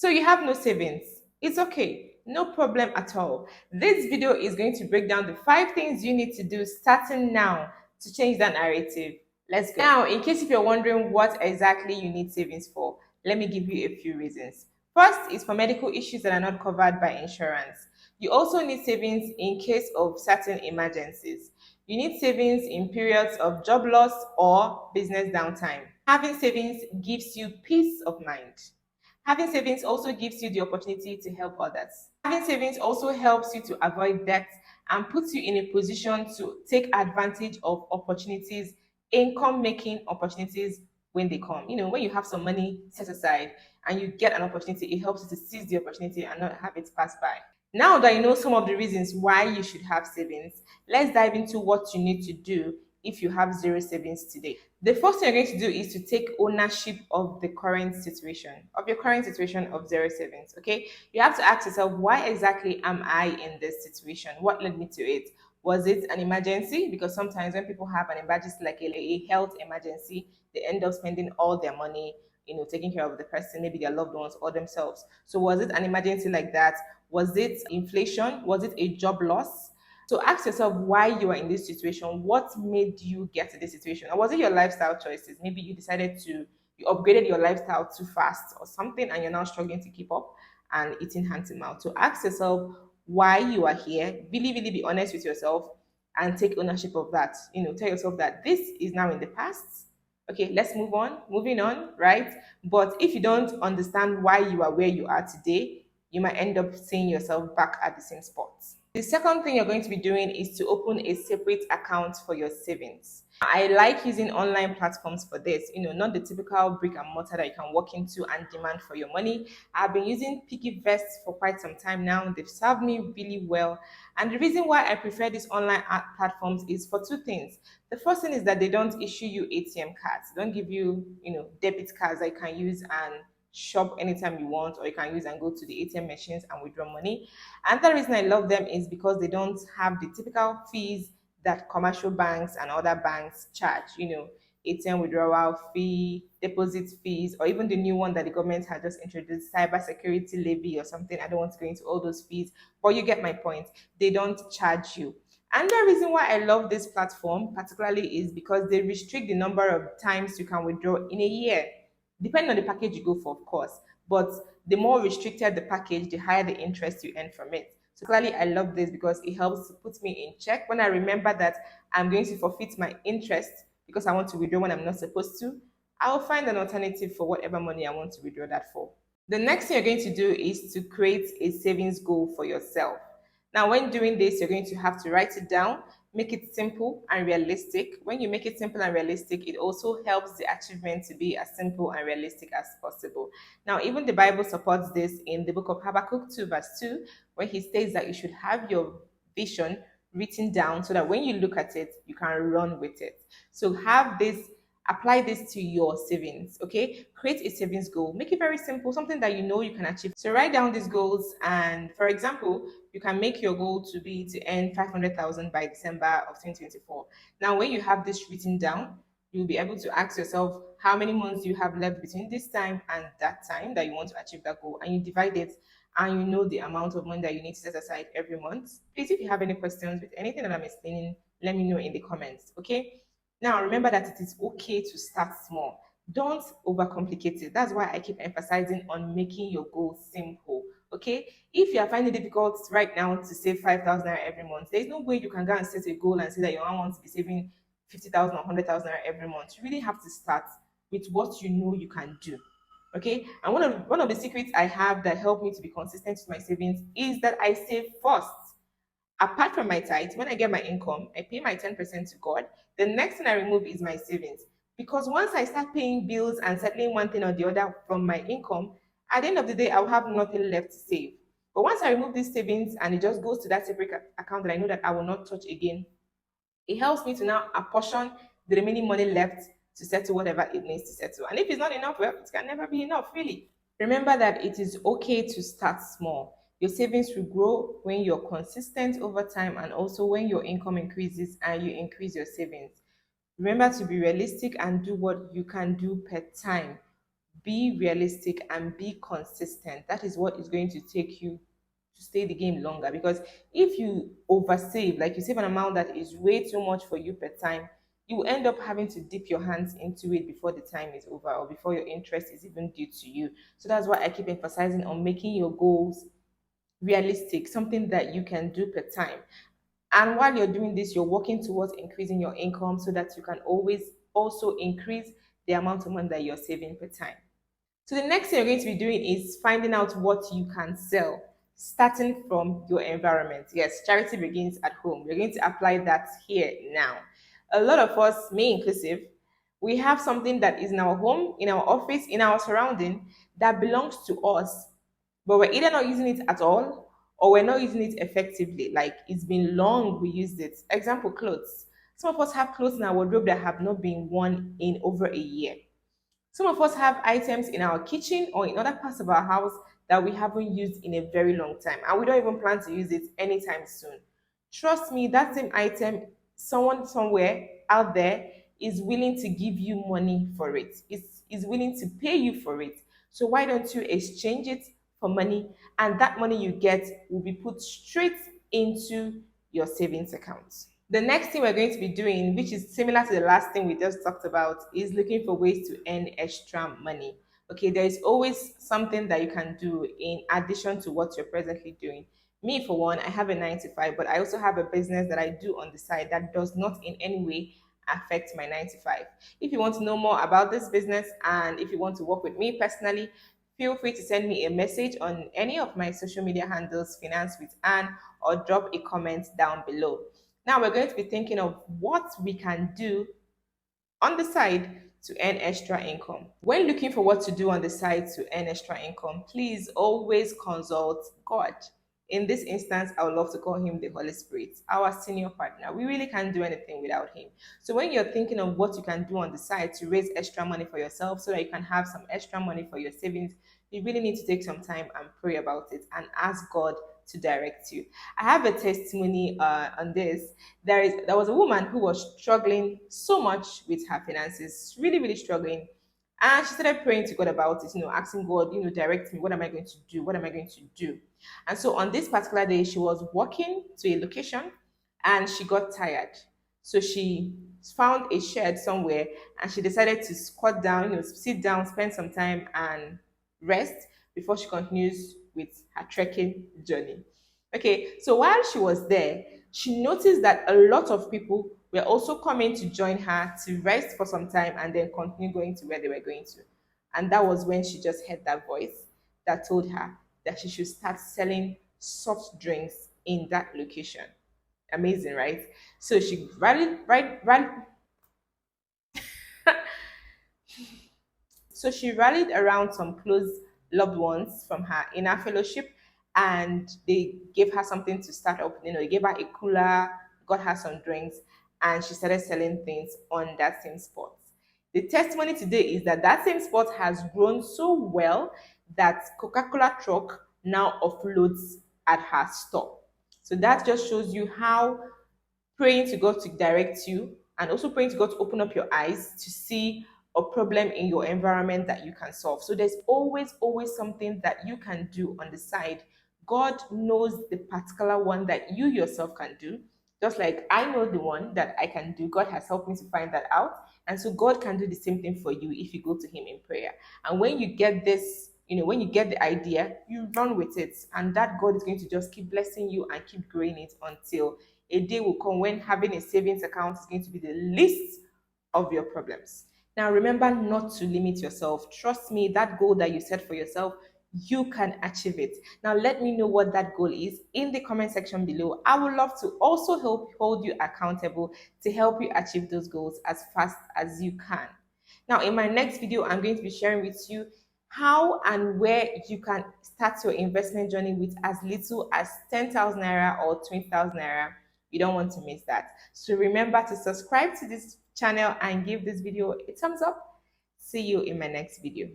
So you have no savings. It's okay. No problem at all. This video is going to break down the 5 things you need to do starting now to change that narrative. Let's go. Now, in case if you're wondering what exactly you need savings for, let me give you a few reasons. First is for medical issues that are not covered by insurance. You also need savings in case of certain emergencies. You need savings in periods of job loss or business downtime. Having savings gives you peace of mind. Having savings also gives you the opportunity to help others. Having savings also helps you to avoid debt and puts you in a position to take advantage of opportunities, income making opportunities when they come. When you have some money set aside and you get an opportunity, it helps you to seize the opportunity and not have it pass by. Now that you know some of the reasons why you should have savings, let's dive into what you need to do if you have zero savings today. The first thing you're going to do is to take ownership of your current situation of zero savings. Okay, you have to ask yourself, why exactly am I in this situation? What led me to it? Was it an emergency? Because sometimes when people have an emergency, like a health emergency, they end up spending all their money, taking care of the person, maybe their loved ones or themselves. So was it an emergency like that? Was it inflation? Was it a job loss? So ask yourself why you are in this situation. What made you get to this situation? Or was it your lifestyle choices? Maybe you upgraded your lifestyle too fast or something and you're now struggling to keep up and eating hand to mouth. So ask yourself why you are here. Really, really be honest with yourself and take ownership of that. Tell yourself that this is now in the past. Okay, let's move on. Moving on, right? But if you don't understand why you are where you are today, you might end up seeing yourself back at the same spot. The second thing you're going to be doing is to open a separate account for your savings. I like using online platforms for this, not the typical brick and mortar that you can walk into and demand for your money. I've been using PiggyVest for quite some time now. They've served me really well. And the reason why I prefer these online platforms is for two things. The first thing is that they don't issue you ATM cards. They don't give you, debit cards that you can use and shop anytime you want, or you can use and go to the ATM machines and withdraw money. Another reason I love them is because they don't have the typical fees that commercial banks and other banks charge, ATM withdrawal fee, deposit fees, or even the new one that the government had just introduced, cyber security levy or something. I don't want to go into all those fees, but you get my point. They don't charge you. And the reason why I love this platform particularly is because they restrict the number of times you can withdraw in a year, depending on the package you go for, of course. But the more restricted the package, the higher the interest you earn from it. So clearly, I love this because it helps to put me in check. When I remember that I'm going to forfeit my interest because I want to withdraw when I'm not supposed to, I'll find an alternative for whatever money I want to withdraw that for. The next thing you're going to do is to create a savings goal for yourself. Now, when doing this, you're going to have to write it down, make it simple and realistic. When you make it simple and realistic, it also helps the achievement to be as simple and realistic as possible. Now, even the Bible supports this in the book of Habakkuk 2, verse 2, where he states that you should have your vision written down so that when you look at it, you can run with it. So have this, apply this to your savings. Okay, create a savings goal, make it very simple, something that you know you can achieve. So write down these goals, and for example, you can make your goal to be to earn 500,000 by December of 2024. Now when you have this written down, you'll be able to ask yourself how many months you have left between this time and that time that you want to achieve that goal, and you divide it, and you know the amount of money that you need to set aside every month. Please, if you have any questions with anything that I'm explaining, let me know in the comments. Okay, now remember that it is okay to start small. Don't overcomplicate it. That's why I keep emphasizing on making your goal simple. Okay, if you are finding it difficult right now to save 5,000 naira every month, there's no way you can go and set a goal and say that you want to be saving 50,000 or 100,000 naira every month. You really have to start with what you know you can do. Okay, and one of the secrets I have that help me to be consistent with my savings is that I save first. Apart from my tithe, when I get my income, I pay my 10% to God. The next thing I remove is my savings. Because once I start paying bills and settling one thing or the other from my income, at the end of the day, I'll have nothing left to save. But once I remove these savings and it just goes to that separate account that I know that I will not touch again, it helps me to now apportion the remaining money left to settle whatever it needs to settle. And if it's not enough, well, it can never be enough, really. Remember that it is okay to start small. Your savings will grow when you're consistent over time and also when your income increases and you increase your savings. Remember to be realistic and do what you can do per time. Be realistic and be consistent. That is what is going to take you to stay the game longer. Because if you oversave, like you save an amount that is way too much for you per time, you will end up having to dip your hands into it before the time is over or before your interest is even due to you. So that's why I keep emphasizing on making your goals realistic, something that you can do per time. And while you're doing this, you're working towards increasing your income so that you can always also increase the amount of money that you're saving per time. So the next thing you're going to be doing is finding out what you can sell, starting from your environment. Yes, charity begins at home. We're going to apply that here now. A lot of us, me inclusive, we have something that is in our home, in our office, in our surrounding that belongs to us, but we're either not using it at all or we're not using it effectively. Like it's been long we used it. Example, clothes. Some of us have clothes in our wardrobe that have not been worn in over a year. Some of us have items in our kitchen or in other parts of our house that we haven't used in a very long time, and we don't even plan to use it anytime soon. Trust me, that same item, someone somewhere out there is willing to give you money for it, is willing to pay you for it. So why don't you exchange it for money? And that money you get will be put straight into your savings account. The next thing we're going to be doing, which is similar to the last thing we just talked about, is looking for ways to earn extra money. Okay, there is always something that you can do in addition to what you're presently doing. Me, for one, I have a 9 to 5, but I also have a business that I do on the side that does not in any way affect my 9 to 5. If you want to know more about this business and if you want to work with me personally, feel free to send me a message on any of my social media handles, Finance with Anne, or drop a comment down below. Now we're going to be thinking of what we can do on the side to earn extra income. When looking for what to do on the side to earn extra income, please always consult God. In this instance, I would love to call him the Holy Spirit, our senior partner. We really can't do anything without him. So when you're thinking of what you can do on the side to raise extra money for yourself so that you can have some extra money for your savings, you really need to take some time and pray about it and ask God to direct you. I have a testimony on this. There was a woman who was struggling so much with her finances, really, really struggling. And she started praying to God about it, asking God, direct me. What am I going to do? What am I going to do? And so on this particular day, she was walking to a location and she got tired. So she found a shed somewhere and she decided to squat down, sit down, spend some time and rest before she continues with her trekking journey. Okay, so while she was there, she noticed that a lot of people were also coming to join her to rest for some time and then continue going to where they were going to. And that was when she just heard that voice that told her that she should start selling soft drinks in that location. Amazing, right? So she rallied around some close loved ones from her inner fellowship and they gave her something to start up. They gave her a cooler, got her some drinks, and she started selling things on that same spot. The testimony today is that that same spot has grown so well that Coca-Cola truck now offloads at her store. So that just shows you how praying to God to direct you and also praying to God to open up your eyes to see a problem in your environment that you can solve. So there's always, always something that you can do on the side. God knows the particular one that you yourself can do. Just like I know the one that I can do, God has helped me to find that out. And so God can do the same thing for you if you go to Him in prayer. And when you get this, when you get the idea, you run with it. And that God is going to just keep blessing you and keep growing it until a day will come when having a savings account is going to be the least of your problems. Now, remember not to limit yourself. Trust me, that goal that you set for yourself, you can achieve it. Now, let me know what that goal is in the comment section below. I would love to also help hold you accountable to help you achieve those goals as fast as you can. Now, in my next video, I'm going to be sharing with you how and where you can start your investment journey with as little as 10,000 naira or 20,000 naira. You don't want to miss that. So remember to subscribe to this channel and give this video a thumbs up. See you in my next video.